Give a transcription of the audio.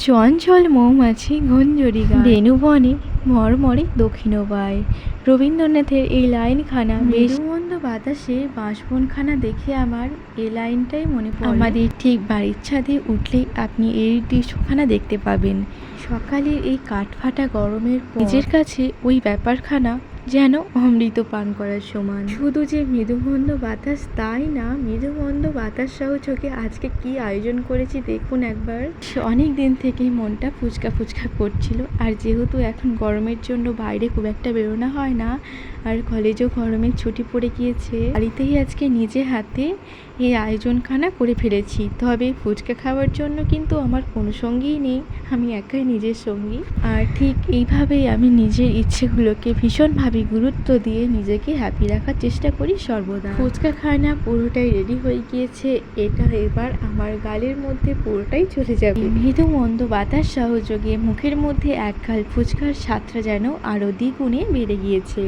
চঞ্চল মৌমাছি ঘঞ্জরি গান, বেণুবনে মর্মরে দক্ষিণবায়। রবীন্দ্রনাথের এই লাইনখানা মৃদুমন্দ বাতাসে বাঁশবনখানা দেখে আমার এই লাইনটাই মনে পড়ে। আমাদের ঠিক বাড়ির ছাদে উঠলেই আপনি এই দৃশ্যখানা দেখতে পাবেন। সকালের এই কাঠফাটা গরমের নিজের কাছে ওই ব্যাপারখানা যেন অমৃত পান করার সমান। শুধু যে মৃদুমন্দ বাতাস তাই না, মৃদুমন্দ বাতাস সহ চোখে আজকে কি আয়োজন করেছি দেখুন একবার। অনেক দিন থেকেই মনটা ফুচকা ফুচকা করছিল, আর যেহেতু এখন গরমের জন্য বাইরে খুব একটা বেরোনো হয় না, আর কলেজেও গরমের ছুটি পড়ে গিয়েছে, বাড়িতেই আজকে নিজে হাতে এই আয়োজনখানা করে ফেলেছি। তবে ফুচকা খাওয়ার জন্য কিন্তু আমার কোনো সঙ্গীই নেই, আমি একাই নিজের সঙ্গী। আর ঠিক এইভাবেই আমি নিজের ইচ্ছেগুলোকে ভীষণভাবে গুরুত্ব দিয়ে নিজেকে হ্যাপি রাখার চেষ্টা করি সর্বদা। ফুচকা খানা পুরোটাই রেডি হয়ে গিয়েছে, এটা এবার আমার গালের মধ্যে পুরোটাই চলে যাবে। মৃদু মন্দ বাতাস সহযোগে মুখের মধ্যে এক গাল ফুচকার স্বাদটা যেন আরও দ্বিগুণে বেড়ে গিয়েছে।